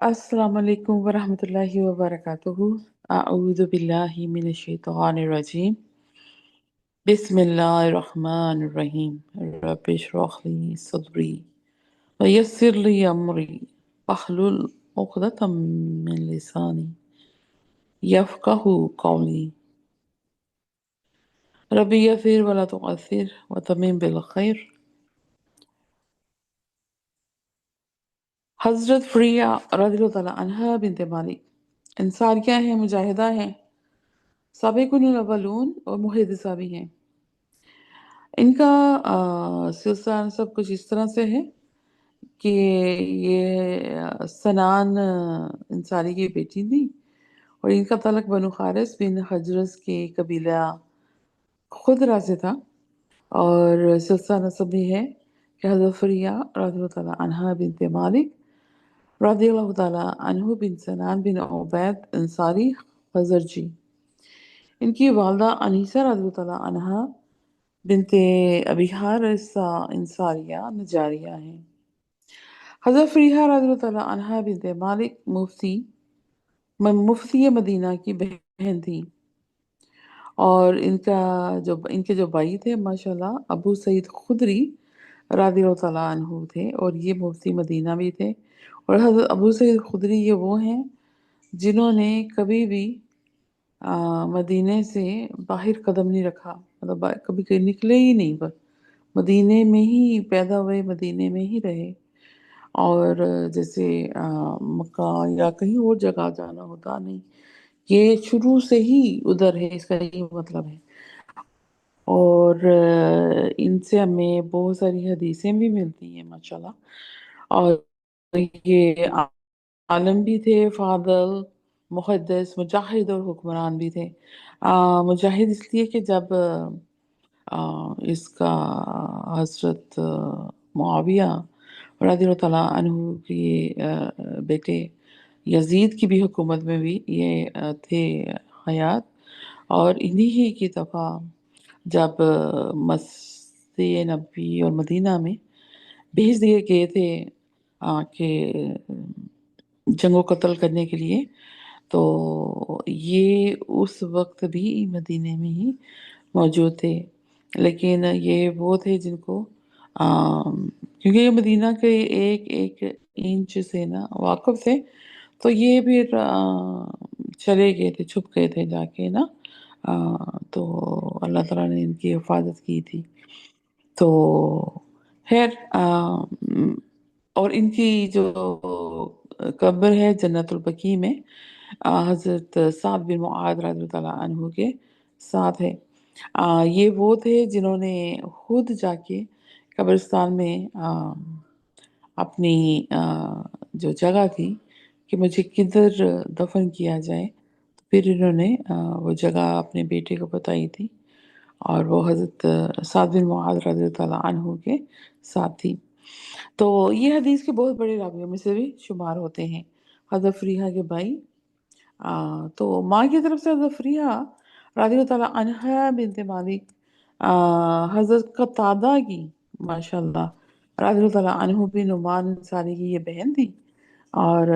السلام علیکم ورحمۃ اللہ وبرکاتہ۔ اعوذ باللہ من الشیطان الرجیم، بسم اللہ الرحمن الرحیم۔ رب اشرح لی صدری ویسر لی امری واحلل عقدۃ من لسانی یفقہوا قولی۔ رب یسر ولا تعسر وتمم بالخیر۔ حضرت فریہ رضی اللہ تعالیٰ عنہا بنت مالک انصاریہ ہیں، مجاہدہ ہیں، سابقون الاولون اور محدثہ بھی ہیں۔ ان کا سلسلہ سب کچھ اس طرح سے ہے کہ یہ سنان انصاری کی بیٹی تھی، اور ان کا تعلق بنو حارث بن حجرز کے قبیلہ خدرہ سے تھا، اور سلسلہ نسب بھی ہے کہ حضرت فریہ رضی اللہ تعالیٰ عنہا بنت مالک رضی اللہ تعالیٰ عنہ بن سنان بن عبید انصاری خزرجی، ان کی والدہ انیسہ رضی اللہ تعالیٰ عنہا بنت ابی حارث انصاریہ نجاریہ ہیں۔ حضرت فریحہ رضی اللہ تعالیٰ عنہا بنت مالک مفتی مدینہ کی بہن تھی، اور ان کے جو بھائی تھے ماشاءاللہ ابو سعید خدری رضی اللہ تعالیٰ عنہ تھے، اور یہ مفتی مدینہ بھی تھے۔ اور حضرت ابو سعید خدری یہ وہ ہیں جنہوں نے کبھی بھی مدینے سے باہر قدم نہیں رکھا، مطلب کبھی کہیں نکلے ہی نہیں، بس مدینے میں ہی پیدا ہوئے، مدینے میں ہی رہے، اور جیسے مکہ یا کہیں اور جگہ جانا ہوتا نہیں، یہ شروع سے ہی ادھر ہے، اس کا یہ مطلب ہے۔ اور ان سے ہمیں بہت ساری حدیثیں بھی ملتی ہیں ماشاءاللہ، اور یہ عالم بھی تھے، فاضل، محدث، مجاہد اور حکمران بھی تھے۔ مجاہد اس لیے کہ جب اس کا حضرت معاویہ رضی اللہ تعالیٰ عنہ کی بیٹے یزید کی بھی حکومت میں بھی یہ تھے حیات، اور انہی ہی کی دفعہ جب مسجد نبوی اور مدینہ میں بھیج دیے گئے تھے کہ جنگ و قتل کرنے کے لیے، تو یہ اس وقت بھی مدینے میں ہی موجود تھے، لیکن یہ وہ تھے جن کو کیونکہ یہ مدینہ کے ایک ایک انچ سے نا واقف تھے، تو یہ پھر چلے گئے تھے، چھپ گئے تھے جا کے نا، تو اللہ تعالیٰ نے ان کی حفاظت کی تھی۔ تو خیر اور ان کی جو قبر ہے جنت البقیع میں، حضرت سعد بن معاذ رضی اللہ تعالیٰ عنہ کے ساتھ ہے۔ یہ وہ تھے جنہوں نے خود جا کے قبرستان میں اپنی جو جگہ تھی کہ مجھے کدھر دفن کیا جائے، تو پھر انہوں نے وہ جگہ اپنے بیٹے کو بتائی تھی، اور وہ حضرت سعد بن معاذ رضی اللہ تعالیٰ عنہ کے ساتھ تھی۔ تو یہ حدیث کے بہت بڑے راویوں میں سے بھی شمار ہوتے ہیں حضرت فریحہ کے بھائی۔ تو ماں کی طرف سے حضرت فریحہ رضی اللہ تعالیٰ عنہا بنت مالک حضرت قتادہ کی ماشاءاللہ رضی اللہ تعالیٰ عنہ بن نعمان انصاری کی یہ بہن تھی، اور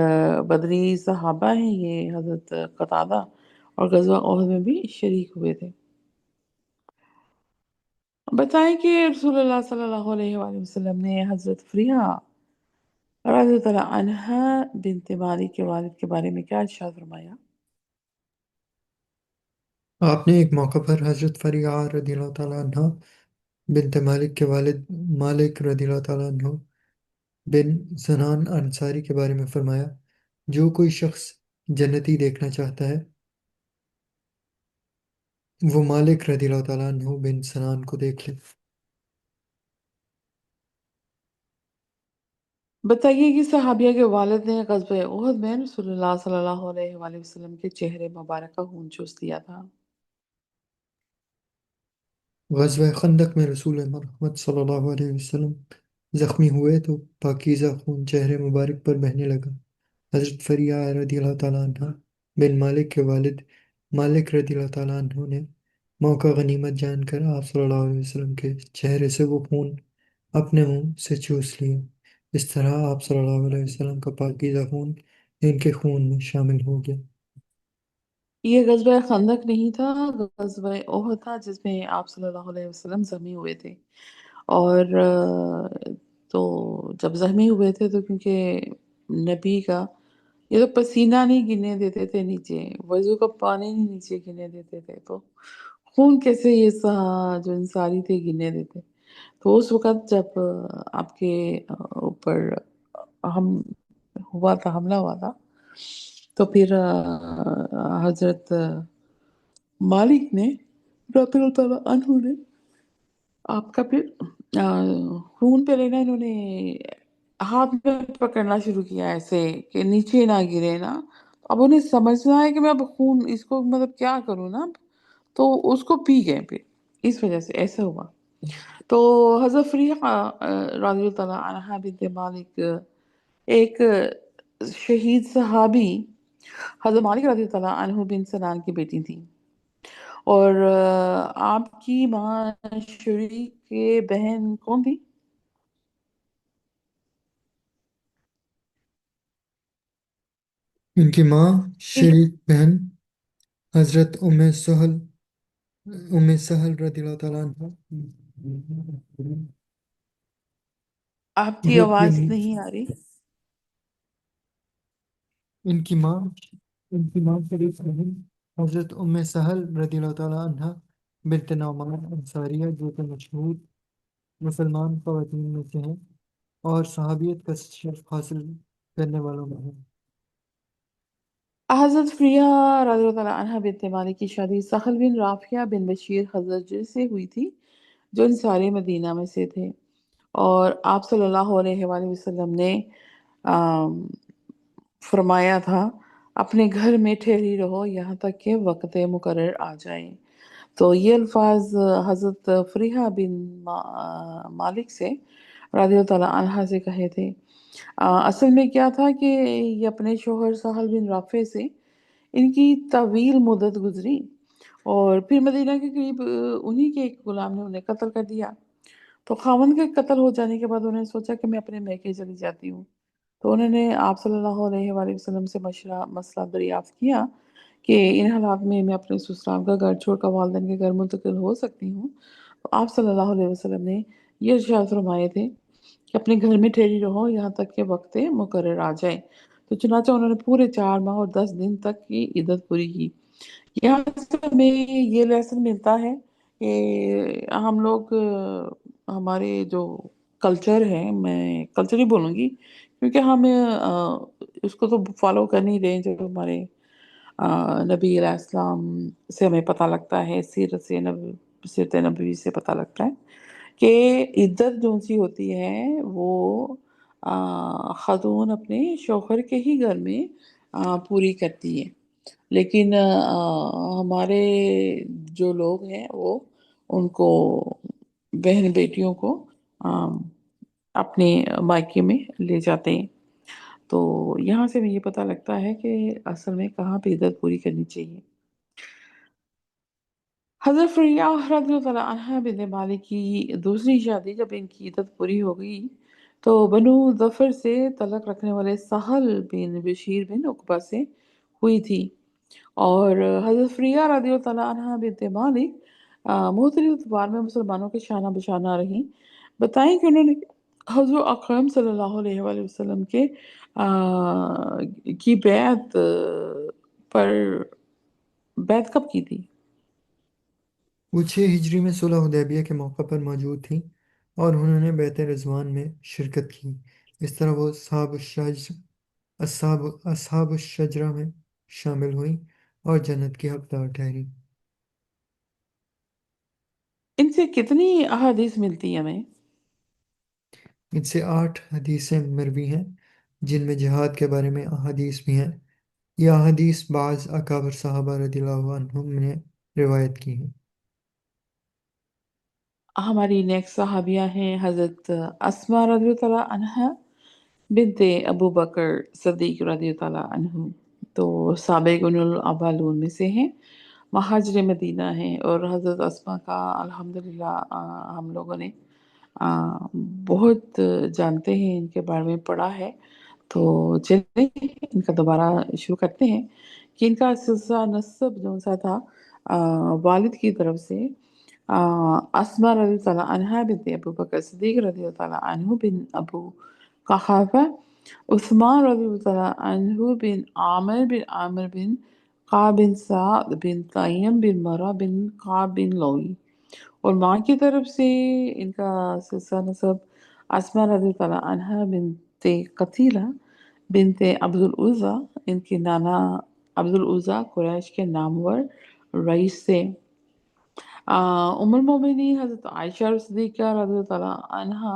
بدری صحابہ ہیں یہ حضرت قتادہ، اور غزوہ احد میں بھی شریک ہوئے تھے۔ بتائیں کہ رسول اللہ صلی اللہ علیہ وآلہ وسلم نے حضرت فریحہ رضی اللہ تعالیٰ عنہا بنت مالک کے والد کے بارے میں کیا ارشاد فرمایا؟ آپ نے ایک موقع پر حضرت فریعہ رضی اللہ تعالیٰ عنہ بنت مالک کے والد مالک رضی اللہ تعالیٰ عنہ بن سنان انصاری کے بارے میں فرمایا، جو کوئی شخص جنتی دیکھنا چاہتا ہے وہ مالک رضی اللہ تعالیٰ عنہ بن سنان کو دیکھ لے۔ بتائیے کہ صحابیہ کے والد نے غزوہ احد میں رسول اللہ صلی اللہ علیہ وآلہ وسلم کے چہرے مبارک کا خون چوس دیا تھا۔ غزوہ خندق میں رسول محمد صلی اللہ علیہ وسلم زخمی ہوئے تو پاکیزہ خون چہرے مبارک پر بہنے لگا۔ حضرت فریعہ رضی اللہ تعالیٰ عنہ بن مالک کے والد مالک رضی اللہ تعالیٰ عنہ نے موقع غنیمت جان کر آپ صلی اللہ علیہ وسلم کے چہرے سے وہ خون اپنے منہ سے چوس لیا۔ اس طرح آپ صلی اللہ علیہ وسلم کا پاکیزہ خون ان کے خون میں شامل ہو گیا۔ یہ غزوہ خندق نہیں تھا، غزوہ احد تھا، جس میں آپ صلی اللہ علیہ وسلم زخمی ہوئے تھے۔ اور تو جب زخمی ہوئے تھے تو کیونکہ نبی کا یہ تو پسینہ نہیں گرنے دیتے تھے نیچے، وضو کا پانی نہیں نیچے گرنے دیتے تھے، تو خون کیسے یہ جو انصاری تھے گرنے دیتے؟ تو اس وقت جب آپ کے اوپر ہم ہوا تھا، حملہ ہوا تھا، تو پھر حضرت مالک نے رضی اللہ تعالیٰ عنہ نے آپ کا پھر خون پہ لینا، انہوں نے ہاتھ میں پکڑنا شروع کیا ایسے کہ نیچے نہ گرے نا۔ اب انہیں سمجھنا ہے کہ میں اب خون اس کو مطلب کیا کروں نا، تو اس کو پی گئے پھر، اس وجہ سے ایسا ہوا۔ تو حضرت فریحہ رضی اللہ تعالیٰ عنہ بنت مالک ایک شہید صحابی حضرت مالک رضی اللہ تعالیٰ عنہ بن سنان کی بیٹی تھی، اور آپ کی ماں شریک کے بہن کون تھی؟ ان کی ماں ان شریک بہن حضرت ام سہل رضی اللہ تعالیٰ عنہ، آپ کی حضرت کی آواز امی، نہیں آ رہی۔ ان کی ماں ان کی ماں شریک بہن حضرت سہل رضی اللہ تعالیٰ عنہ بنت نعمان انصاریہ، جو کہ مشہور مسلمان خواتین میں سے ہیں اور صحابیت کا شرف حاصل کرنے والوں میں ہیں۔ حضرت فریحہ رضی اللہ تعالیٰ عنہ بنت مالک کی شادی سہل بن رافیہ بن بشیر حضرت سے ہوئی تھی، جو انصاری مدینہ میں سے تھے، اور آپ صلی اللہ علیہ وآلہ وسلم نے آم، فرمایا تھا اپنے گھر میں ٹھہری رہو یہاں تک کہ وقت مقرر آ جائے۔ تو یہ الفاظ حضرت فریحہ بن مالک سے رضی اللہ تعالیٰ عنہ سے کہے تھے۔ اصل میں کیا تھا کہ یہ اپنے شوہر سہل بن رافع سے ان کی طویل مدت گزری، اور پھر مدینہ کے قریب انہی کے ایک غلام نے انہیں قتل کر دیا۔ تو خاوند کے قتل ہو جانے کے بعد انہوں نے سوچا کہ میں اپنے میکے چلی جاتی ہوں، تو انہوں نے آپ صلی اللہ علیہ وآلہ وسلم سے مسئلہ دریافت کیا کہ ان حالات میں اپنے سسرال کا گھر چھوڑ کر والدین کے گھر منتقل ہو سکتی ہوں؟ تو آپ صلی اللہ علیہ وسلم نے یہ ارشاد فرمائے تھے کہ اپنے گھر میں ٹھہری رہو یہاں تک کہ وقت مقرر آ جائے۔ تو چنانچہ انہوں نے پورے 4 ماہ اور 10 دن تک کی عدت پوری کی۔ یہاں سے ہمیں یہ لیسن ملتا ہے کہ ہم لوگ ہمارے جو کلچر ہے، میں کلچر ہی بولوں گی کیونکہ ہم اس کو تو فالو کر نہیں رہے، جو ہمارے نبی علیہ السلام سے ہمیں پتہ لگتا ہے، سیرت نبوی سے پتہ لگتا ہے کہ عدت جو سی ہوتی ہے وہ خاتون اپنے شوہر کے ہی گھر میں پوری کرتی ہے، لیکن ہمارے جو لوگ ہیں وہ ان کو بہن بیٹیوں کو آم، اپنے مائکے میں لے جاتے ہیں۔ تو یہاں سے ہمیں یہ پتہ لگتا ہے کہ اصل میں کہاں پہ عدت پوری کرنی چاہیے۔ حضرت فریہ رضی اللہ عنہ بن مالک کی دوسری شادی جب ان کی عدت پوری ہو گئی تو بنو ظفر سے تعلق رکھنے والے سہل بن بشیر بن عقبہ سے ہوئی تھی، اور حضرت فریہ رضی اللہ تعالیٰ عنہ بنت مالک مختلف ادوار میں مسلمانوں کے شانہ بشانہ رہیں۔ بتائیں کہ انہوں نے حضرت اکرم صلی اللہ علیہ وآلہ وسلم کے کی پر بیعت کب کی تھی؟ وہ 6 ہجری میں صلح حدیبیہ کے موقع پر موجود تھیں اور انہوں نے بیعت رضوان میں شرکت کی۔ اس طرح وہ اصحاب الشجرہ میں شامل ہوئیں اور جنت کی حقدار ٹھہری۔ ان سے کتنی احادیث ملتی ہیں ہمیں؟ ان سے 8 حدیثیں مروی ہیں، جن میں جہاد کے بارے میں احادیث بھی ہیں۔ یہ احادیث بعض اکابر صحابہ رضی اللہ عنہم نے روایت کی ہیں۔ ہماری نیکسٹ صحابیہ ہیں حضرت اسماء رضی اللہ تعالیٰ عنہ بنت ابو بکر صدیق رضی اللہ تعالیٰ عنہ، تو سابقون الاولون میں سے ہیں، مہاجر مدینہ ہیں، اور حضرت اسماء کا الحمدللہ ہم لوگوں نے آ، بہت جانتے ہیں، ان کے بارے میں پڑھا ہے۔ तो चलिए इनका दोबारा शुरू करते हैं कि इनका सिलसिला नस्ब जो सा था वालिद की तरफ से अस्मा रज़ी तआला अन्हा बिनत अबू बकर सिद्दीक रज़ी तआला अन्हु बिन अबू quhaफा उस्मान रज़ी तआला अन्हु बिन आमिर बिन क़ा बिन सअद बिन तय्यम बिन मरा बिन क़ाब बिन लौई। और माँ की तरफ से इनका सिलसिला नसब अस्मा रज़ी तआला अन्हा बिनते कतीला बिनते अब्दुल उज़्ज़ा, इनके नाना अब्दुल उज़्ज़ा कुरैश के नामवर रईस थे। उम्मुल मोमिनीन हज़रत आयशा सिद्दीक़ा रज़ी तआला अन्हा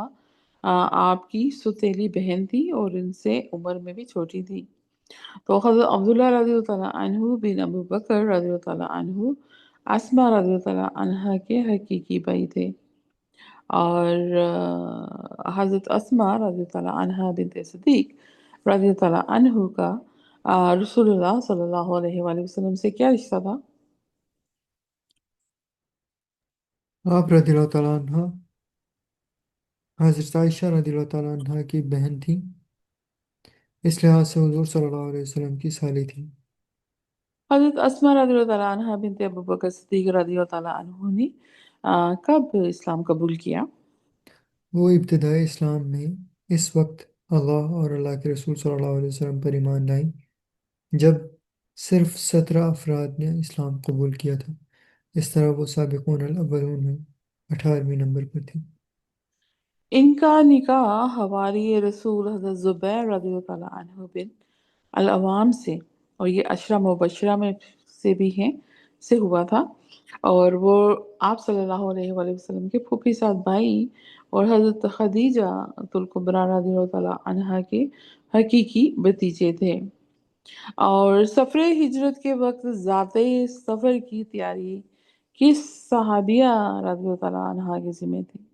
आपकी सौतेली बहन थी और इनसे उम्र में भी छोटी थी। तो हज़रत अब्दुल्लाह रज़ी तआला अन्हु बिन अबू बकर रज़ी तआला अन्हु अस्मा रज़ी तआला अन्हा के हकीकी भाई थे। और हज़रत अस्मा रज़ी तआला अन्हा बिनत सिद्दीक रज़ी तआला अन्हु का रसूलुल्लाह सल्लल्लाहु अलैहि वसल्लम से क्या रिश्ता था? आप रदियल्लाहु ताला अन्हा हज़रत आयशा रदियल्लाहु ताला अन्हा की बहन थी, इस लिहाज से हुज़ूर सल्लल्लाहु अलैहि वसल्लम की साली थी। हज़रत अस्मा रज़ी तआला अन्हा बिनत अबू बकर सिद्दीक रज़ी तआला अन्हु ने कब इस्लाम कबूल किया? वो इब्तिदाई इस्लाम में इस वक्त अल्लाह और अल्लाह के रसूल सल्लल्लाहु अलैहि वसल्लम पर ईमान लाई जब सिर्फ 17 अफराद ने इस्लाम कबूल किया था। इस तरह वो साबिक़ून अल अव्वलून में 18वें नंबर पर थी। इनका निकाह हवारी रसूल हज़रत ज़ुबैर रज़ी तआला अन्हु बिन अल-अवाम से, और ये अशरा मुबशरा में से भी हैं, से हुआ था। और वो आप सल्लल्लाहु अलैहि वसल्लम के फूफी साहब भाई और हज़रत खदीजा तुल कुबरा रज़ी तआला अन्हा के हकीकी भतीजे थे। और सफ़र हिजरत के वक्त ज़ाते सफ़र की तैयारी किस सहाबिया रज़ी तआला अन्हा के ज़िम्मे थी?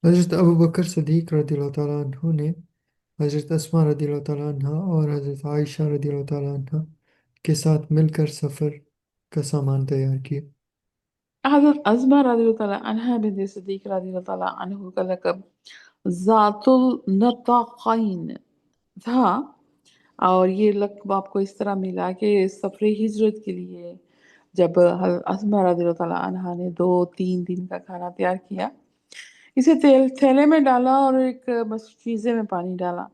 हज़रत अबू बकर सिद्दीक रदियल्लाहु ताला अन्हु ने हज़रत अस्मा रदियल्लाहु ताला अन्हा और हज़रत आयशा रदियल्लाहु ताला अन्हा के साथ मिलकर सफ़र का सामान तैयार किया। हज़रत अज़्मा रज़ी तआला अन्हा बिन्त सिद्दीक रज़ी तआला अन्हु का लक़ब ज़ातुल नताक़ैन था। और ये लक़ब आपको इस तरह मिला कि सफ़र हिजरत के लिए जब अज़्मा रज़ी तआला अन्हा ने 2-3 दिन का खाना तैयार किया, इसे थैले में डाला और एक मशकीज़े में पानी डाला।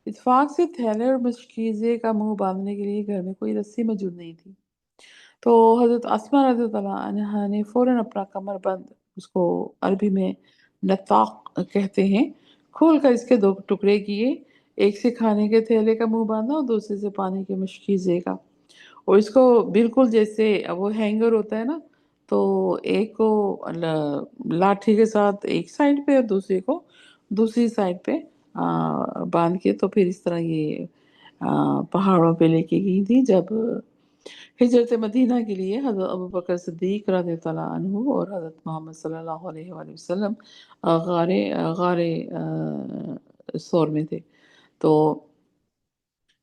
इत्तेफ़ाक से थैले और मशकीज़े का मुँह बाँधने के लिए घर में कोई रस्सी मौजूद नहीं थी। तो हज़रत अस्मा रज़ी अल्लाह अन्हा ने फ़ौरन अपना कमरबंद, उसको अरबी में नताक़ कहते हैं, खोलकर इसके 2 टुकड़े किए। एक से खाने के थैले का मुँह बाँधा और दूसरे से पानी के मशकीज़े का। और इसको बिल्कुल जैसे वो हैंगर होता है ना, तो एक को लाठी के साथ एक साइड पे और दूसरे को दूसरी साइड पे बाँध के, तो फिर इस तरह ये पहाड़ों पे लेके गई थी जब हिजरत मदीना के लिए हज़रत अबू बकर सिद्दीक रज़ियल्लाहु अन्हु और हज़रत मोहम्मद सल्लल्लाहु अलैहि वसल्लम गारे सौर में थे। तो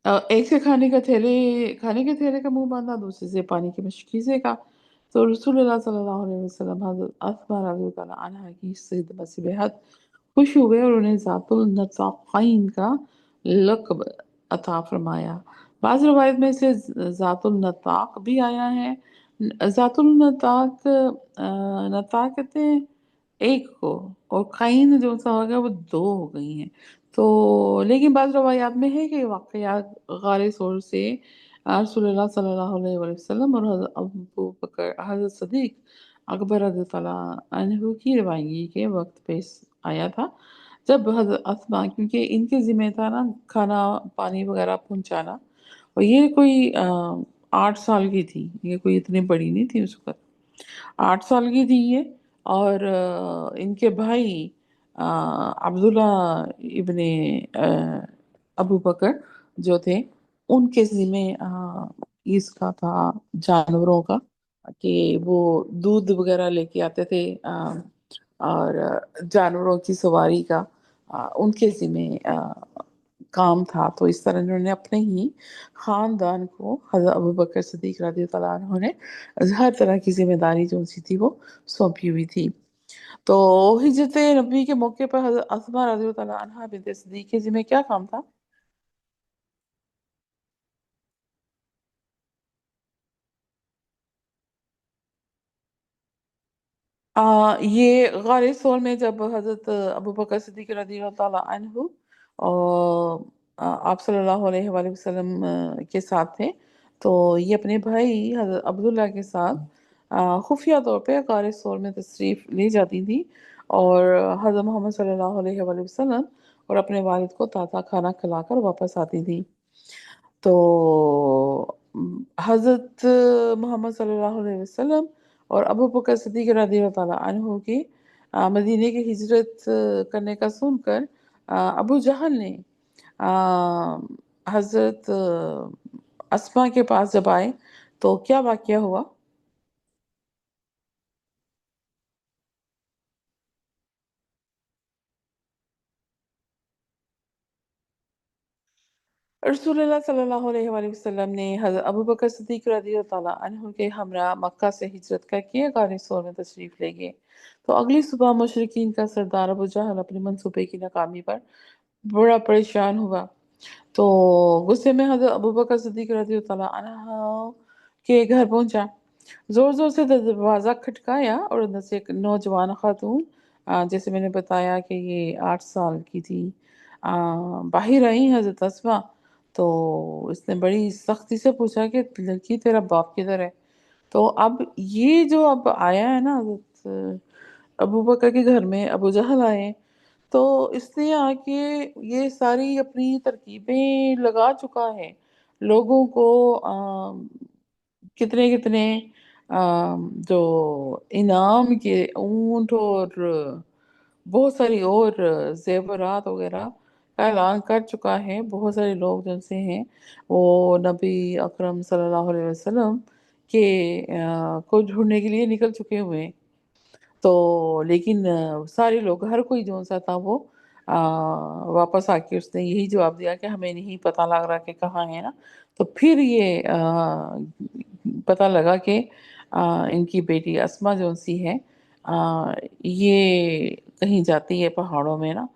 एक से खाने के थैले का मुँह बाँधा, दूसरे से पानी के मशकीज़े का। तो रसूलुल्लाह सल्लल्लाहु अलैहि वसल्लम हज़रत अस्मा रज़ियल्लाहु अन्हा की इस खिदमत से बेहद खुश हुए और उन्हें ज़ातुल नताक़ैन का लक़ब अता फ़रमाया। बाज़ रवायत में इसे ज़ातुल नताक़ भी आया है। ज़ातुल नताक़ नताक़ कहते हैं एक को, और क़ैन जो सा हो गया वो 2 हो गई हैं। तो लेकिन बाज़ रवायात में है कि वाक़यात गारे सोर से रसूलुल्लाह सल्लल्लाहु अलैहि वसल्लम और हज़रत अबू बकर हज़रत सिद्दीक़ अकबर रज़ियल्लाहु अन्हु की रवानगी के वक़्त पेश आया था। जब हज़रत अस्मा, क्योंकि इनके ज़िम्मे था ना खाना पानी वग़ैरह पहुँचाना, और ये कोई 8 साल की थी, ये कोई इतनी बड़ी नहीं थी उस वक़्त। 8 साल की थी ये। और इनके भाई अब्दुल्ला इब्ने अबू बकर जो थे, उनके ज़िम्मे इसका था जानवरों का, कि वो दूध वग़ैरह लेके आते थे, और जानवरों की सवारी का उनके ज़िम्मे काम था। तो इस तरह इन्होंने अपने ही ख़ानदान को हज़रत अबू बकर सिद्दीक़ रज़ियल्लाहु अन्हु ने हर तरह की ज़िम्मेदारी जो-सी थी वो सौंपी हुई थी। तो हिजरत नबी के मौके पर हज़रत अस्मा रज़ी अल्लाह तआला अन्हा बिन्त सिद्दीक़ के ज़िम्मे क्या काम था? ये गारे सोर में जब हज़रत अबू बकर सिद्दीक़ रज़ियल्लाहु तआला अन्हु और आप सल्लल्लाहु अलैहि वसल्लम के साथ थे, तो ये अपने भाई हज़रत अब्दुल्ला के साथ खुफिया तौर पे गारे सोर में तशरीफ़ ले जाती थी और हज़रत मोहम्मद सल्लल्लाहु अलैहि वसल्लम और अपने वालिद को ताज़ा खाना खिलाकर वापस आती थी। तो हज़रत मोहम्मद सल्लल्लाहु अलैहि वसल्लम और अबू बकर सिद्दीक़ रज़ियल्लाहु तआला अन्हु की मदीने की हिजरत करने का सुनकर अबू जहल ने हज़रत अस्मा के पास जब आए तो क्या वाक़या हुआ? रसूलुल्लाह सल्लल्लाहु अलैहि वसल्लम ने हज़रत अबू बकर सिद्दीक़ रज़ियल्लाहु तआला अन्हु के हमरा मक्का से हिजरत करके गार सोर में तशरीफ़ ले गए। तो अगली सुबह मुशरिकीन का सरदार अबू जहल अपने मंसूबे की नाकामी पर बड़ा परेशान हुआ। तो गुस्से में हज़रत अबू बकर सिद्दीक़ रज़ियल्लाहु तआला अन्हु के घर पहुँचा। ज़ोर-ज़ोर से दरवाज़ा खटकाया और अंदर से एक नौजवान ख़ातून जैसे मैंने बताया कि ये 8 साल की थी। बाहिर आई हज़रत अस्मा, तो इसने बड़ी सख्ती से पूछा कि लड़की तेरा बाप किधर है? तो अब ये जो अब आया है ना हज़रत अबू बकर के घर में अबू जहल आए, तो इसने आके ये सारी अपनी तरकीबें लगा चुका है। लोगों को कितने-कितने जो इनाम के ऊँट और बहुत सारी और ज़ेवरात वग़ैरह का ऐलान कर चुका है। बहुत सारे लोग जिनसे हैं, वो नबी अकरम सल्लल्लाहु अलैहि वसल्लम के को ढूँढने के लिए निकल चुके हुए हैं। तो लेकिन सारे लोग हर कोई जो-सा था वो वापस आके उसने यही जवाब दिया कि हमें नहीं पता लग रहा कि कहाँ है ना। तो फिर ये पता लगा कि इनकी बेटी अस्मा जो-सी है ये कहीं जाती है पहाड़ों में ना,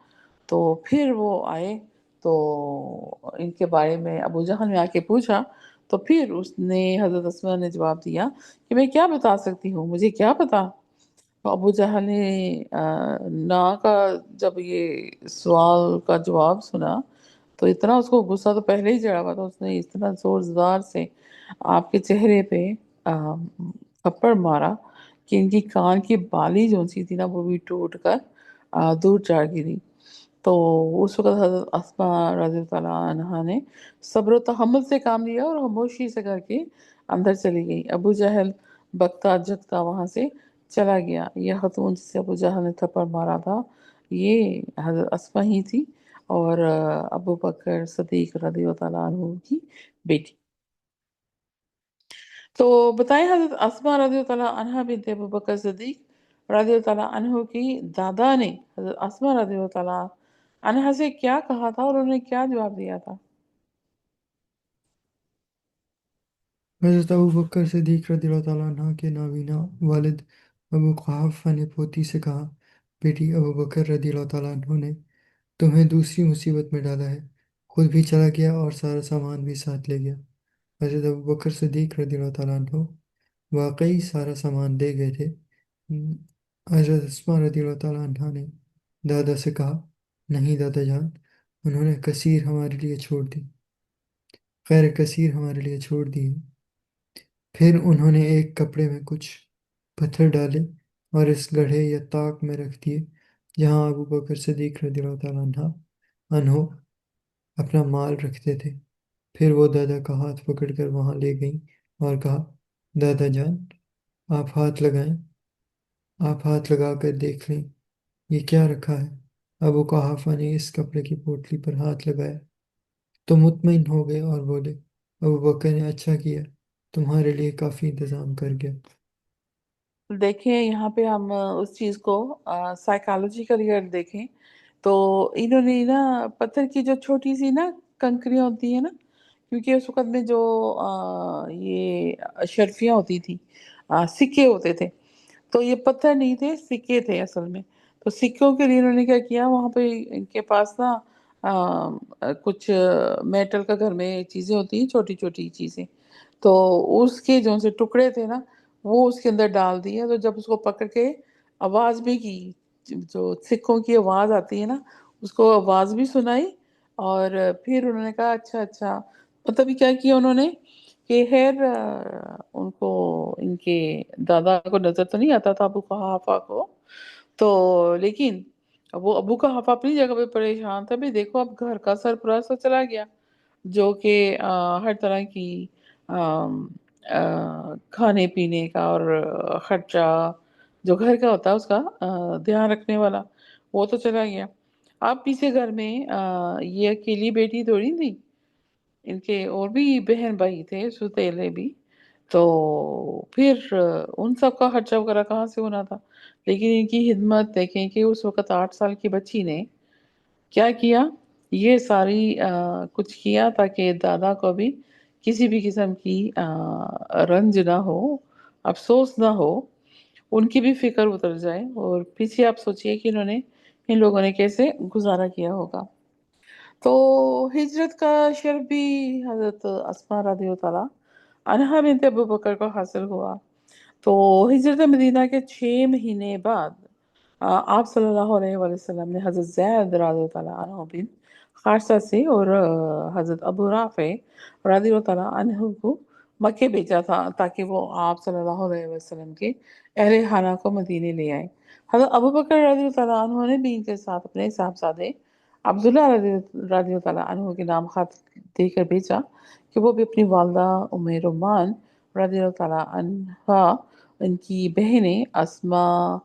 तो फिर वो आए तो इनके बारे में अबू जहल ने आके पूछा, तो फिर उसने हज़रत अस्मा ने जवाब दिया कि मैं क्या बता सकती हूँ, मुझे क्या पता? तो अबू जहल ने ना का जब ये सवाल का जवाब सुना, तो इतना उसको गुस्सा तो पहले ही चढ़ा हुआ था, उसने इतना ज़ोरदार से आपके चेहरे पे थप्पड़ मारा कि इनकी कान की बाली जो-सी थी ना, वो भी टूट कर दूर जा गिरी। तो उस वक़्त हज़रत अस्मा रज़ी अल्लाह तआला अन्हा ने सब्र व तहम्मुल से काम लिया और खामोशी से करके अंदर चली गई। अबू जहल बकता-जगता वहाँ से चला गया। ये ख़तून जिसे अबू जहल ने थप्पड़ मारा था, ये हज़रत अस्मा ही थी और अबू बकर सिद्दीक़ रज़ी अल्लाह तआला अन्हु की बेटी। तो बताएँ हज़रत अस्मा रज़ी अल्लाह तआला अन्हा बिन्त अबू बकर सिद्दीक़ रज़ी अल्लाह तआला अन्हु की दादा ने हज़रत अस्मा रज़ी अल्लाह तआला अन्हा से क्या कहा था और उन्होंने क्या जवाब दिया था? हज़रत अबू बकर सिद्दीक़ रज़ियल्लाहु ताला अन्हा के नाबीना वालिद अबू कुहाफ़ा ने पोती से कहा, बेटी अबू बकर रज़ियल्लाहु ताला अन्हु ने तुम्हें दूसरी मुसीबत में डाला है। खुद भी चला गया और सारा सामान भी साथ ले गया। हज़रत अबू बकर सिद्दीक़ रज़ियल्लाहु ताला अन्हु वाक़ई सारा सामान दे गए थे। हज़रत अस्मा रज़ियल्लाहु ताला अन्हा ने दादा से कहा, नहीं दादा जान, उन्होंने कसीर हमारे लिए छोड़ दी, खैर कसीर हमारे लिए छोड़ दी है। फिर उन्होंने एक कपड़े में कुछ पत्थर डाले और इस गड्ढे या ताक में रख दिए जहाँ अबू बकर सिद्दीक़ रज़ियल्लाहु ताला अन्हो अपना माल रखते थे। फिर वो दादा का हाथ पकड़कर वहाँ ले गई और कहा, दादा जान, आप हाथ लगाएं, आप हाथ लगा कर देख लें, ये क्या रखा है। अबू कहाफा ने इस कपड़े की पोटली पर हाथ लगाया तो मुतमईन हो गए और बोले, अबू बकर ने अच्छा किया, तुम्हारे लिए काफ़ी इंतज़ाम कर गया। देखिए यहाँ पे हम उस चीज़ को साइकोलॉजिकली अगर देखें, तो इन्होंने ना पत्थर की जो छोटी-सी ना कंकरियाँ होती हैं ना, क्योंकि उस वक़्त में जो ये अशरफियाँ होती थी, सिक्के होते थे। تو یہ پتھر نہیں تھے، سکے تھے اصل میں. تو سکوں کے لیے انہوں نے کیا کیا، وہاں پہ ان کے پاس نا کچھ میٹل کا گھر میں چیزیں ہوتی ہیں، چھوٹی چھوٹی چیزیں. تو اس کے جو سے ٹکڑے تھے نا، وہ اس کے اندر ڈال دیے. تو جب اس کو پکڑ کے آواز بھی کی، جو سکوں کی آواز آتی ہے نا، اس کو آواز بھی سنائی. اور پھر انہوں نے کہا اچھا اچھا، مطلب کیا کیا انہوں نے کہ خیر ان کو، ان کے دادا کو نظر تو نہیں آتا تھا ابو قحافہ کو. تو لیکن وہ ابو قحافہ اپنی جگہ پہ پریشان تھا، بھی دیکھو اب گھر کا سرپرست تو چلا گیا، جو کہ ہر طرح کی کھانے پینے کا اور خرچہ جو گھر کا ہوتا ہے اس کا دھیان رکھنے والا، وہ تو چلا گیا. اب پیچھے گھر میں یہ اکیلی بیٹی تھوڑی تھی، ان کے اور بھی بہن بھائی تھے ستیلے بھی. تو پھر ان سب کا خرچہ وغیرہ کہاں سے ہونا تھا. لیکن ان کی ہمت دیکھیں کہ اس وقت 8 سال کی بچی نے کیا کیا، یہ ساری کچھ کیا تاکہ دادا کو بھی کسی بھی قسم کی رنج نہ ہو، افسوس نہ ہو، ان کی بھی فکر اتر جائے. اور پیچھے آپ سوچئے کہ انہوں نے، ان لوگوں نے کیسے گزارا کیا ہوگا. تو ہجرت کا شرف بھی حضرت اسماء رضی اللہ تعالیٰ عنہا بنت ابو بکر کو حاصل ہوا. تو ہجرت مدینہ کے 6 مہینے بعد آپ صلی اللہ علیہ وآلہ وسلم نے حضرت زید رضی اللہ تعالیٰ عنہ بن خارثہ سے اور حضرت ابو رافع رضی اللہ تعالیٰ عنہ کو مکے بھیجا تھا، تاکہ وہ آپ صلی اللہ علیہ وسلم کے اہل خانہ کو مدینے لے آئے. حضرت ابو بکر رضی اللہ تعالیٰ عنہ نے بھی ان کے ساتھ اپنے صاحبزادے عبداللہ رضی اللہ تعالیٰ عنہ کے نام خط دے کر بھیجا کہ وہ بھی اپنی والدہ ام رومان رضی اللہ تعالیٰ عنہا، ان کی بہنیں اسماء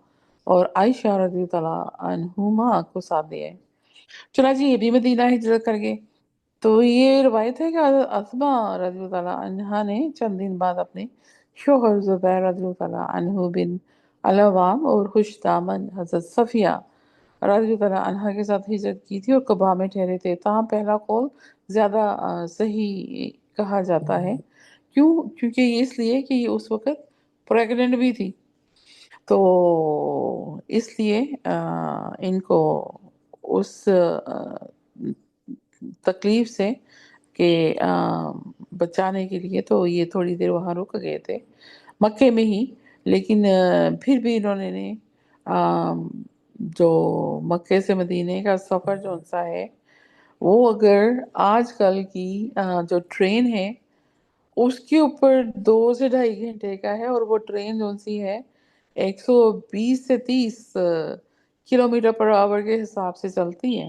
اور عائشہ رضی اللہ تعالیٰ عنہما کو ساتھ دے آئے. چنانچہ یہ بھی مدینہ ہجرت کر گئے. تو یہ روایت ہے کہ حضرت اسماء رضی اللہ تعالیٰ عنہا نے چند دن بعد اپنے شوہر زبیر رضی اللہ تعالیٰ عنہ بن العوام اور خوش دامن حضرت صفیہ رضی اللہ تعالیٰ عنہ کے ساتھ ہجرت کی تھی اور قباء میں ٹھہرے تھے. تاہم پہلا قول زیادہ صحیح کہا جاتا ہے. کیوں؟ کیونکہ یہ اس لیے کہ یہ اس وقت پریگننٹ بھی تھی. تو اس لیے ان کو اس تکلیف سے کہ بچانے کے لیے تو یہ تھوڑی دیر وہاں رک گئے تھے مکے میں ہی. لیکن پھر بھی انہوں نے جو مکے سے مدینے کا سفر جو سا ہے، وہ اگر آج کل کی جو ٹرین ہے اس کے اوپر 2 سے 2.5 گھنٹے کا ہے، اور وہ ٹرین جو سی ہے 120 سے 30 کلومیٹر پر آور کے حساب سے چلتی ہے.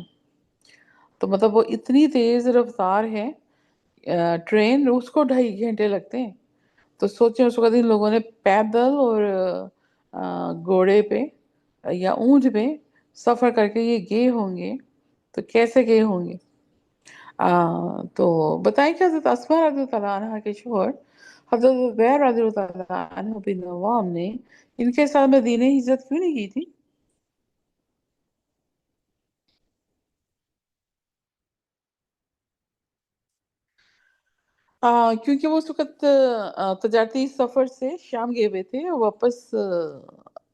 تو مطلب وہ اتنی تیز رفتار ہے ٹرین، اس کو 2.5 گھنٹے لگتے ہیں. تو سوچیں اس وقت ان لوگوں نے پیدل اور گھوڑے پہ یا اونٹ پہ سفر کر کے یہ گئے ہوں گے، تو کیسے گئے ہوں گے. تو بتائیں کہ حضرت اسماء رضی اللہ تعالیٰ عنہ کے شوہر حضرت زبیر رضی اللہ تعالیٰ عنہ بن عوام نے ان کے ساتھ مدینہ ہجرت کیوں نہیں کی تھی؟ کیونکہ وہ اس وقت تجارتی سفر سے شام گئے ہوئے تھے، اور واپس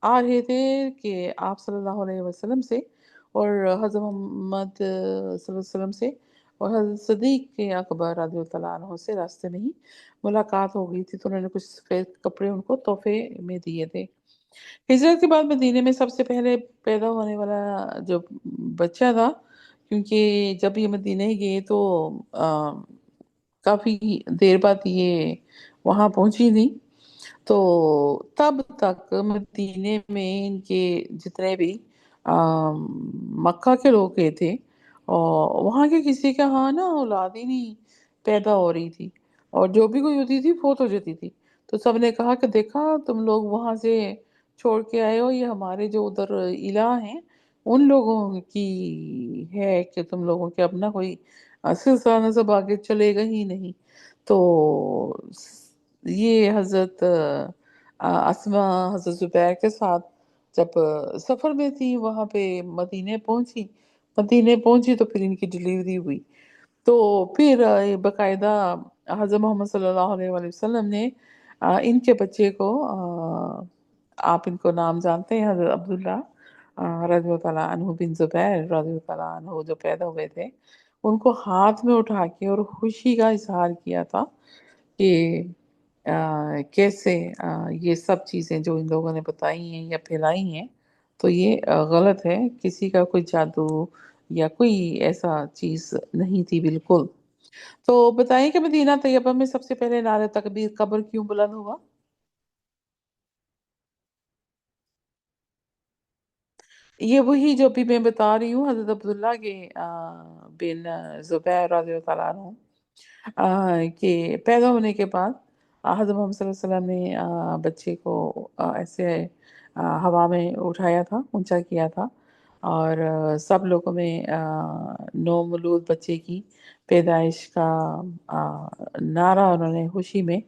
آ رہے تھے کہ آپ صلی اللہ علیہ وسلم سے اور حضرت محمد صلی اللہ علیہ وسلم سے اور حضرت صدیق اکبر رضی اللہ تعالیٰ عنہ سے راستے میں ہی ملاقات ہو گئی تھی. تو انہوں نے کچھ سفید کپڑے ان کو تحفے میں دیے تھے. ہجرت کے بعد مدینے میں سب سے پہلے پیدا ہونے والا جو بچہ تھا، کیونکہ جب یہ مدینے گئے تو کافی دیر بعد یہ وہاں پہنچی تھی. تو تب تک مدینے میں ان کے جتنے بھی مکہ کے لوگ گئے تھے، اور وہاں کے کسی کے ہاں نا اولاد ہی نہیں پیدا ہو رہی تھی، اور جو بھی کوئی ہوتی تھی فوت ہو جاتی تھی. تو سب نے کہا کہ دیکھا تم لوگ وہاں سے چھوڑ کے آئے ہو، یہ ہمارے جو ادھر الہ ہیں ان لوگوں کی ہے کہ تم لوگوں کے اپنا کوئی سلسلہ نسب آگے چلے گا ہی نہیں. تو یہ حضرت اسماء حضرت زبیر کے ساتھ جب سفر میں تھی، وہاں پہ مدینے پہنچی تو پھر ان کی ڈلیوری ہوئی. تو پھر باقاعدہ حضرت محمد صلی اللہ علیہ وآلہ وسلم نے ان کے بچے کو आप इनको नाम जानते हैं, हज़रत अब्दुल्ला रज़ी अल्लाह ताला अन्हु बिन ज़ुबैर रज़ी अल्लाह ताला अन्हु जो पैदा हुए थे, उनको हाथ में उठा के और खुशी का इज़हार किया था कि कैसे ये सब चीज़ें जो इन लोगों ने बताई हैं या फैलाई हैं, तो ये गलत है, किसी का कोई जादू या कोई ऐसा चीज़ नहीं थी बिल्कुल। तो बताइए कि मदीना तैयबा में सबसे पहले नारे तकबीर कब्र क्यों बुलंद हुआ? ये वही जो अभी मैं बता रही हूँ, हज़रत अब्दुल्ला के बिन ज़ुबैर रज़ियल्लाहु ताला अन्हु के पैदा होने के बाद हज़रत मोहम्मद सल्लल्लाहु अलैहि वसल्लम ने बच्चे को ऐसे हवा में उठाया था, ऊँचा किया था और सब लोगों में नवमौलूद बच्चे की पैदाइश का नारा उन्होंने खुशी में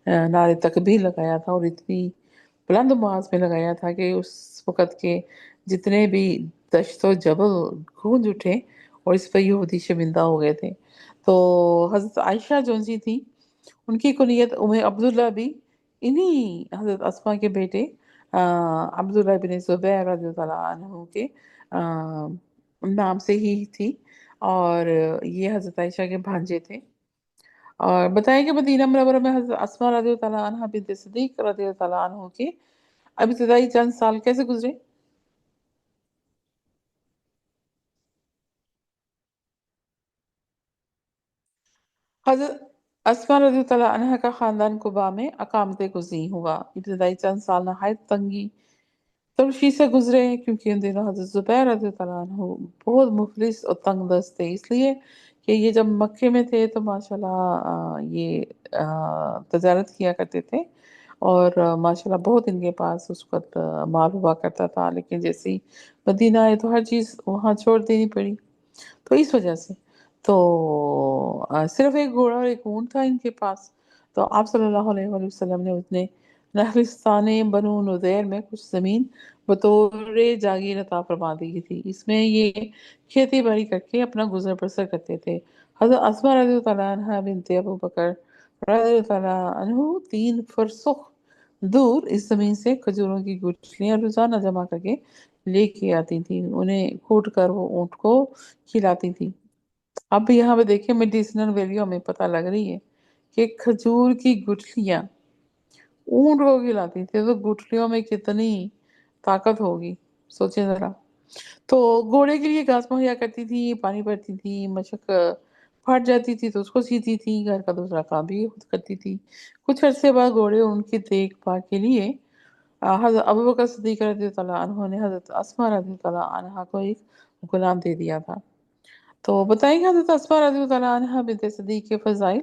नारे तकबीर लगाया था और इतनी बुलंद आवाज़ में लगाया था कि उस वक़्त के जितने भी दश्त और जबल गूंज उठे और इस पर यहूदी शर्मिंदा हो गए थे। तो हज़रत आयशा जौन-सी थी, उनकी कुनियत उम्मे अब्दुल्ला भी इन्हीं हज़रत अस्मा के बेटे अब्दुल्ला बिन ज़ुबैर रज़ियल्लाहु ताला अन्हु के नाम से ही थी और ये हज़रत आयशा के भांजे थे। और बताया कि मदीना मुनव्वरा में हज़रत अस्मा रज़ियल्लाहु ताला अन्हा बिन्त सिद्दीक़ रज़ियल्लाहु ताला अन्हु के अब इब्तिदाई चंद साल कैसे गुज़रे? हज़रत अस्मा रज़ियल्लाहु ताला अन्हा का ख़ानदान कुबा में अक़ामत गुज़ीं हुआ। इब्तिदाई चंद साल नहायत तंगी तुर्की से गुज़रे क्योंकि उन दिनों हज़रत ज़ुबैर रज़ी अल्लाह अन्हु बहुत मुफ़लिस और तंग-दस्त थे इसलिए कि ये जब मक्के में थे तो माशाल्लाह ये तजारत किया करते थे और माशाल्लाह बहुत इनके पास उस वक़्त माल हुआ करता था लेकिन जैसे ही मदीना आए तो हर चीज़ वहाँ छोड़ देनी पड़ी। तो इस वजह से तो सिर्फ़ एक घोड़ा और एक ऊँट था इनके पास। तो आप सल्लल्लाहु अलैहि वसल्लम ने उतने नहरिस्तान बनु नुज़ैर में कुछ ज़मीन बतौर जागीर अता फ़रमा दी थी। इसमें ये खेती-बाड़ी करके अपना गुज़र-बसर करते थे। हज़रत अस्मा रज़ी अल्लाह अन्हा बिन्त अबू बकर रज़ी अल्लाह अन्हु 3 फुरसुख दूर इस ज़मीन से खजूरों की गुठलियाँ रोज़ाना जमा करके लेके आती थीं। उन्हें कूट कर वो ऊँट को खिलाती थीं। अब यहाँ पे देखिए मेडिसिनल वैल्यू हमें पता लग रही है कि खजूर की गुठलियाँ ऊँट को खिलाती थी, तो गुठलियों में कितनी ताकत होगी, सोचिए ज़रा। तो घोड़े के लिए घास मुहैया करती थी, पानी भरती थी, मशक फट जाती थी तो उसको सीती थी, घर का दूसरा काम भी खुद करती थी। कुछ अरसे बाद घोड़े और उनकी देखभाल के लिए हज़रत अबू बकर सिद्दीक़ रज़ियल्लाहु अन्हु ने हज़रत अस्मा रज़ियल्लाहु अन्हा को एक गुलाम दे दिया था। तो बताएँगे हज़रत अस्मा रज़ियल्लाहु अन्हा बिन्त सिद्दीक़ के फ़ज़ाइल?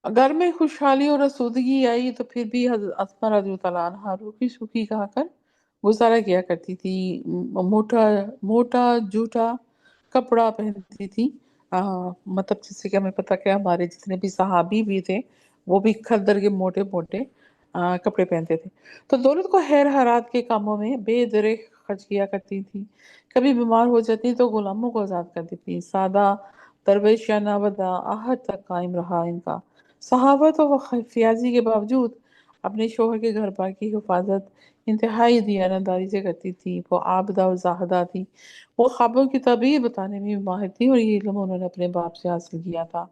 घर में खुशहाली और आसूदगी आई तो फिर भी हज़रत अस्मा रज़ियल्लाहु अन्हा रूखी-सूखी खाकर गुज़ारा किया करती थी। मोटा मोटा जूठा कपड़ा पहनती थी। मतलब जिससे कि हमें पता कि हमारे जितने भी सहाबी भी थे, वो भी खद्दर के मोटे-मोटे कपड़े पहनते थे। तो दौलत को खैर-खैरात के कामों में बेदरिग खर्च किया करती थी। कभी बीमार हो जाती तो गुलामों को आज़ाद कर देती। सादा दरवेशियाना वदाअहद तक कायम रहा इनका। सहावत और फ़याज़ी के बावजूद अपने शौहर के घर-बार की हिफ़ाज़त इंतहाई दियानतदारी से करती थी। वो आबिदा और ज़ाहिदा थी। वो ख्वाबों की ताबीर बताने में भी माहिर थी और ये इल्म उन्होंने अपने बाप से हासिल किया था।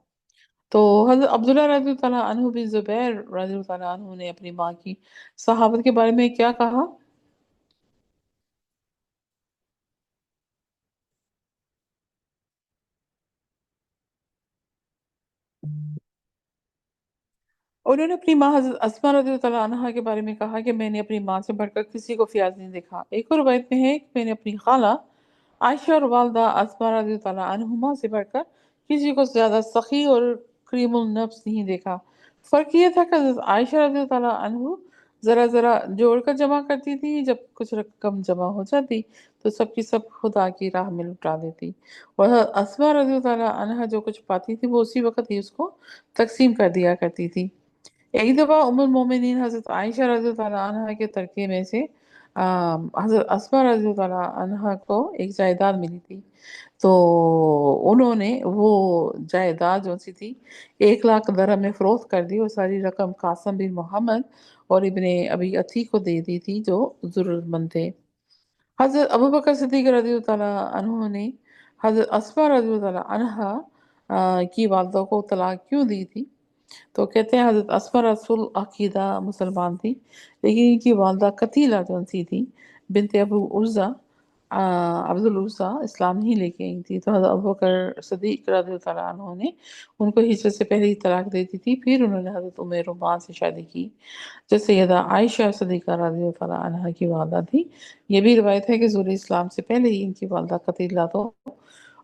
तो हज़रत अब्दुल्लाह रज़ियल्लाहु ताला अन्हु बिन ज़ुबैर रज़ियल्लाहु ताला अन्हु ने अपनी माँ की सहाबत के बारे में क्या कहा? उन्होंने अपनी माँ हज़रत अस्मा रज़ियल्लाहु ताला अन्हा के बारे में कहा कि मैंने अपनी माँ से बढ़कर किसी को फ़ियाज़ नहीं देखा। एक और रिवायत में है कि मैंने अपनी खाला आयशा और वालिदा अस्मा रज़ियल्लाहु ताला अन्हुमा से बढ़कर किसी को ज़्यादा सख़ी और करीमुल नफ्स नहीं देखा। फ़र्क ये था कि हज़रत आयशा रज़ियल्लाहु ताला अन्हु ज़रा-ज़रा जोड़कर जमा करती थी, जब कुछ रकम जमा हो जाती तो सब की सब खुदा की राह में लुटा देती। और अस्मा रज़ियल्लाहु ताला अन्हा जो कुछ पाती थी वो उसी वक़्त ही उसको तक़सीम कर दिया करती थी। एक दफ़ा उम्मुल मोमिनीन हज़रत आयशा रज़ियल्लाहु ताला अन्हा के तरके में से हजरत अस्मा रज़ी अल्लाह अन्हा को एक जायदाद मिली थी। तो उन्होंने वो जायदाद जो सी थी 1 लाख दरहम में फरोख्त कर दी और सारी रकम कासम बिन मोहम्मद और इब्ने अबी अती को दे दी थी जो जरूरतमंद थे। हजरत अबू बकर सिद्दीक रज़ी अल्लाह अन्हु ने हजरत अस्मा रज़ी अल्लाह अन्हा की वालदा को तलाक क्यों दी थी? तो कहते हैं हजरत अस्मा रसूल अकीदा मुसलमान थी, लेकिन इनकी वालदा कतीला जो सी थी बिनते अबू उज़्ज़ा अब्दुल उज़्ज़ा इस्लाम नहीं लेके आई थी। तो हजरत अबू बकर सिद्दीक रज़ियल्लाहु ताला अन्हु ने उनको हिजरत से पहले ही तलाक दे दी थी। फिर उन्होंने हजरत उम्मे रुमान से शादी की जो सैयदा आयशा सिद्दीक़ा रज़ियल्लाहु ताला अन्हा की वालदा थी। ये भी रिवायत है कि ज़ुहूर इस्लाम से पहले ही इनकी वालदा कतीला तो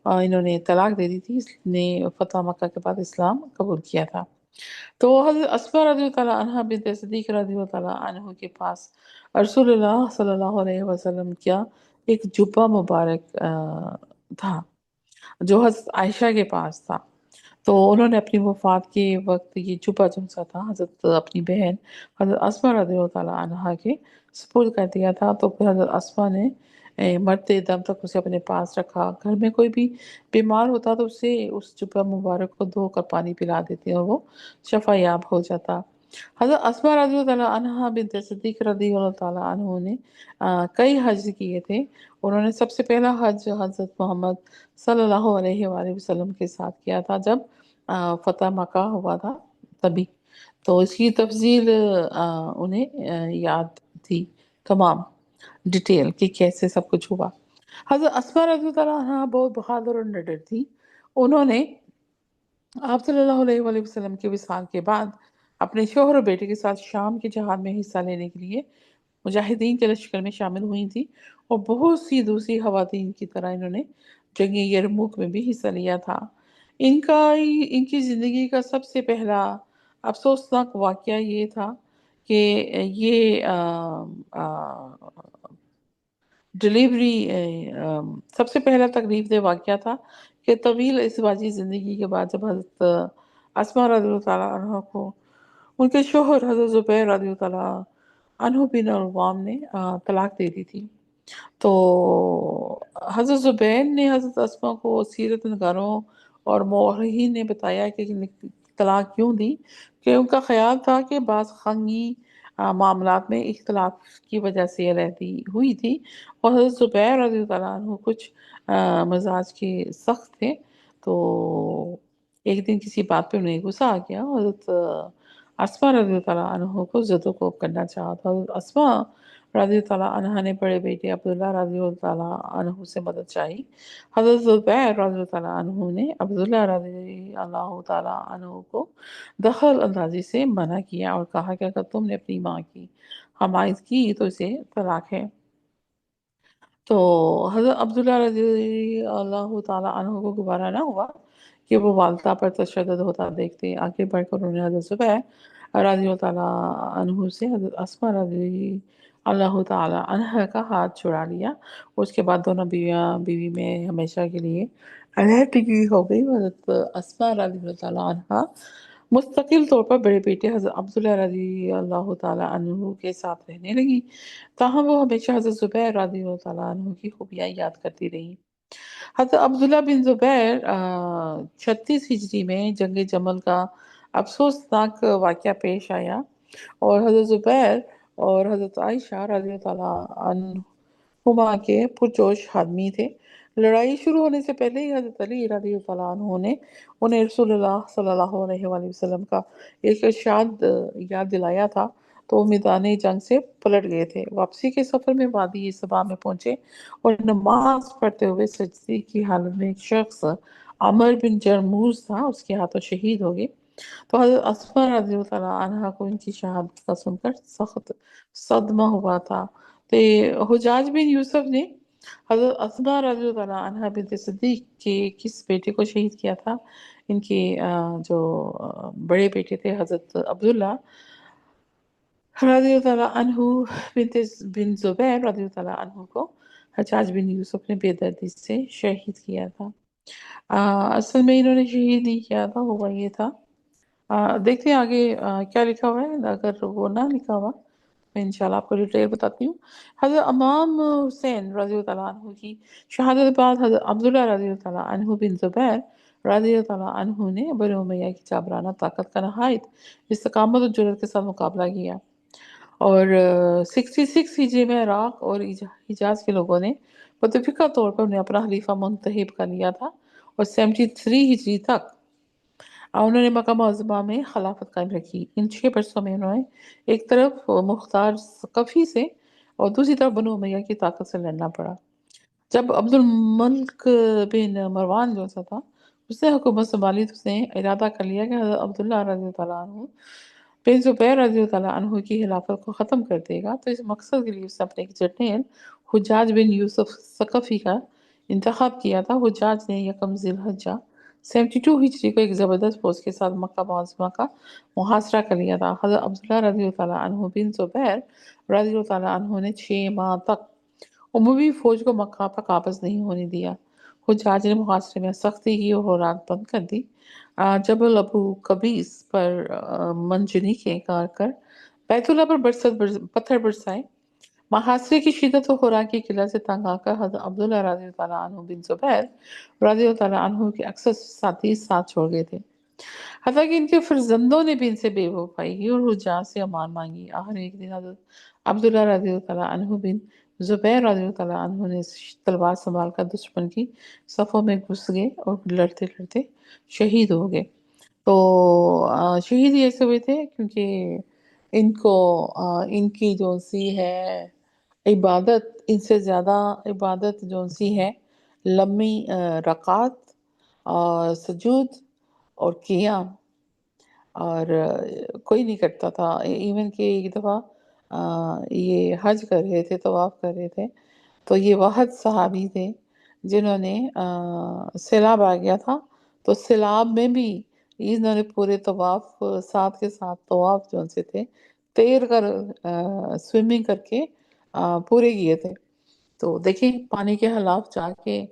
इन्होंने तलाक दे दी थी, इसने फ़तह मक्का के बाद इस्लाम कबूल किया था। तो हज़रत अस्मा रज़ियल्लाहु ताला अन्हा बिन्त सिद्दीक़ रज़ियल्लाहु ताला अन्हु के पास रसूलुल्लाह सल्लल्लाहु अलैहि वसल्लम का एक जुब्बा मुबारक था जो हज़रत आयशा के पास था। तो उन्होंने अपनी वफ़ात के वक़्त ये जुब्बा जो-सा था हज़रत अपनी बहन हज़रत अस्मा रज़ियल्लाहु ताला अन्हा के सुपुर्द कर दिया था। तो फिर हज़रत अस्मा ने मरते दम तक उसे अपने पास रखा। घर में कोई भी बीमार होता तो उसे उस जुब्बा मुबारक को धोकर पानी पिला देती और वो शफ़ायाब हो जाता। हज़रत अस्मा रज़ियल्लाहु ताला अन्हा बिन्त सिद्दीक़ रज़ियल्लाहु ताला अन्हु ने कई हज किए थे। उन्होंने सबसे पहला हज हज़रत मोहम्मद सल्लल्लाहु अलैहि वसल्लम के साथ किया था जब फ़तह मक्का हुआ था तभी। तो इसकी तफ़सील उन्हें याद थी तमाम डिटेल कि कैसे सब कुछ हुआ। हज़रत अस्मा रज़ियल्लाहु ताला अन्हा बहुत बहादुर और निडर थी। उन्होंने आप सल्लल्लाहु अलैहि वसल्लम के विसाल के बाद अपने शौहर और बेटे के साथ शाम के जिहाद में हिस्सा लेने के लिए मुजाहिदीन के लश्कर में शामिल हुई थी और बहुत सी दूसरी खवातीन की तरह इन्होंने जंग यरमुक में भी हिस्सा लिया था। इनकी ज़िंदगी का सबसे पहला अफसोसनाक वाक़या ये था कि ये डिलीवरी सबसे पहला तकलीफ दे वाक़या था कि तवील इज़दिवाजी ज़िंदगी के बाद जब हज़रत अस्मा रज़ियल्लाहु ताला अन्हा को उनके शौहर हज़रत ज़ुबैर रज़ियल्लाहु ताला अन्हु बिन अव्वाम ने तलाक दे दी थी। तो हज़रत ज़ुबैर ने हज़रत अस्मा को सीरत नगारों और मौरख़ीन ने बताया कि तलाक क्यों दी कि उनका ख़्याल था कि बाज़ ख़ानगी मामलात में इख्तिलाफ़ की वजह से ये रहती हुई थी और हज़रत ज़ुबैर रज़ियल्लाहु ताला अन्हु कुछ मिज़ाज के सख़्त थे। तो एक दिन किसी बात पे उन्हें गुस्सा आ गया और हज़रत अस्मा रज़ियल्लाहु ताला अन्हु को ज़द-ओ-क़ोब करना चाहा था। हज़रत अस्मा रज़ियल्लाहु ताला अन्हा ने बड़े बेटे अब्दुल्लाह रज़ियल्लाहु ताला अन्हु से मदद चाही। हज़रत ज़ुबैर रज़ियल्लाहु ताला अन्हु ने अब्दुल्लाह रज़ियल्लाहु ताला अन्हु को दख़ल अंदाज़ी से मना किया और कहा कि अगर तुमने अपनी माँ की हमायत की तो इसे तलाक है। तो हज़रत अब्दुल्लाह रज़ियल्लाहु ताला अन्हु को गुबारा ना हुआ कि वो वालिदा पर तशद्दुद होता देखते। आगे बढ़कर उन्होंने हज़रत ज़ुबैर रज़ियल्लाहु ताला अन्हु से हज़रत अस्मा रज़ियल्लाहु ताला अन्हा का हाथ छुड़ा लिया। उसके बाद दोनों बीवी में हमेशा के लिए अलहदगी हो गई। हज़रत अस्मा रज़ियल्लाहु ताला अन्हा मुस्तकिल तौर पर बड़े बेटे हज़रत अब्दुल्लाह रज़ियल्लाहु ताला अन्हु के साथ रहने लगी। ताहम वो हमेशा हज़रत ज़ुबैर रज़ियल्लाहु ताला अन्हु की खूबियाँ याद करती रहीं। हज़रत अब्दुल्लाह बिन ज़ुबैर 36 हिजरी में जंग जमल का अफ़सोसनाक वाक़या पेश आया और हज़रत ज़ुबैर और हज़रत आयशा रज़ियल्लाहु ताला अन्हुमा के पुरजोश आदमी थे। लड़ाई शुरू होने से पहले ही हज़रत अली रज़ियल्लाहु ताला अन्हु ने उन्हें रसूलुल्लाह सल्लल्लाहु अलैहि वसल्लम का एक इरशाद याद दिलाया था, तो वो मैदान जंग से पलट गए थे। वापसी के सफ़र में वादी सबा में पहुँचे और नमाज़ पढ़ते हुए सजदे की हालत में एक शख्स अमर बिन जरमूज़ था, उसके हाथों शहीद हो गए। तो हज़रत अस्मा रज़ियल्लाहु ताला अन्हा को इनकी शहादत का सुनकर सख्त सदमा हुआ था। तो ये हुजाज बिन यूसुफ ने हज़रत अस्मा रज़ियल्लाहु ताला अन्हा बिन्त सिद्दीक़ के किस बेटे को शहीद किया था? इनके जो बड़े बेटे थे हज़रत अब्दुल्लाह रज़ियल्लाहु ताला अन्हु बिन ज़ुबैर रज़ियल्लाहु ताला अन्हु को हज्जाज बिन यूसुफ ने बेदर्दी से शहीद किया था। असल में इन्होंने शहीद नहीं किया था, हुआ ये था देखते हैं आगे क्या लिखा हुआ है, अगर वो ना लिखा हुआ میں انشاءاللہ آپ کو ڈیٹیل بتاتی ہوں۔ حضرت امام حسین رضی اللہ تعالیٰ عنہ کی شہادت کے بعد حضرت عبداللہ رضی اللہ تعالیٰ عنہ بن زبیر رضی اللہ تعالیٰ عنہ نے بنو امیہ کی جابرانہ طاقت کا نہایت استقامت اور جرأت کے ساتھ مقابلہ کیا، اور 66 ہجری میں عراق اور حجاز کے لوگوں نے متفقہ طور پر انہیں اپنا خلیفہ منتخب کر لیا تھا، اور 73 ہجری تک انہوں نے مکہ معظمہ میں خلافت قائم رکھی۔ ان 6 برسوں میں انہوں نے ایک طرف مختار ثقفی سے اور دوسری طرف بنو امیہ کی طاقت سے لڑنا پڑا۔ جب عبد الملک بن مروان جو سا تھا، اس نے حکومت سنبھالی تو اس نے ارادہ کر لیا کہ حضرت عبداللہ رضی اللہ عنہ بن زبیر رضی اللہ عنہ کی خلافت کو ختم کر دے گا، تو اس مقصد کے لیے اس نے اپنے ایک جرنیل حجاج بن یوسف ثقفی کا انتخاب کیا تھا۔ حجاج نے یکم ذی الحجہ 72 ہجری کو ایک زبردست فوج کے ساتھ مکہ معظمہ کا محاصرہ کر لیا تھا۔ حضرت عبداللہ رضی اللہ عنہ بن زبیر رضی اللہ عنہ نے 6 ماہ تک عمومی فوج کو مکہ پر قابض نہیں ہونے دیا۔ حجاج نے محاصرے میں سختی کی اور رات بند کر دی۔ جبل ابو قبیس پر منجنی کے کار بیت اللہ پر پتھر برسائے۔ محاصرے کی شدت و خوراک کی قلت سے تنگ آ کر حضرت عبداللہ رضی اللہ عنہ بن زبیر رضی اللہ عنہ کے اکثر ساتھی ساتھ چھوڑ گئے تھے، حتیٰ کہ ان کے فرزندوں نے بھی ان سے بے وفائی کی اور حجاج سے امان مانگی۔ آخر ایک دن حضرت عبداللہ رضی اللہ عنہ بن زبیر رضی اللہ عنہ نے تلوار سنبھال کر دشمن کی صفوں میں گھس گئے اور لڑتے لڑتے شہید ہو گئے۔ تو شہید یہ ایسے ہوئے تھے کیونکہ ان کو ان کی جو سی ہے عبادت، ان سے زیادہ عبادت جو سی ہے لمبی رکعات اور سجود اور قیام، اور کوئی نہیں کرتا تھا۔ ایون کہ ایک دفعہ یہ حج کر رہے تھے، طواف کر رہے تھے، تو یہ واحد صحابی تھے جنہوں نے سیلاب آ گیا تھا، تو سیلاب میں بھی انہوں نے پورے طواف ساتھ کے ساتھ طواف جو سے تھے تیر کر سوئمنگ کر کے پورے کیے تھے۔ تو دیکھیں پانی کے خلاف جا کے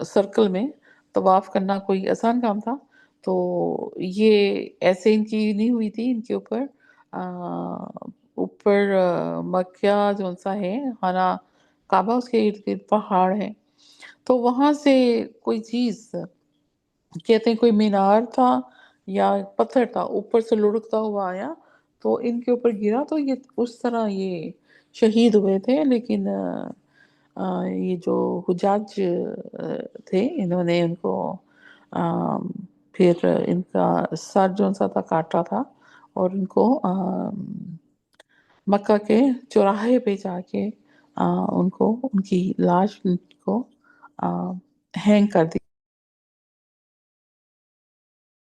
سرکل میں طواف کرنا کوئی آسان کام تھا؟ تو یہ ایسے ان کی نہیں ہوئی تھی، ان کے اوپر مکہ جو سا ہے خانہ کعبہ، اس کے ارد گرد پہاڑ ہے، تو وہاں سے کوئی چیز کہتے ہیں کوئی مینار تھا یا پتھر تھا اوپر سے لڑکتا ہوا آیا تو ان کے اوپر گرا، تو یہ اس طرح یہ شہید ہوئے تھے۔ لیکن یہ جو حجاج تھے انہوں نے ان کو پھر ان کا سر جو سا تھا کاٹا تھا، اور ان کو مکہ کے چوراہے پہ جا کے ان کی لاش کو ہینگ کر دیا۔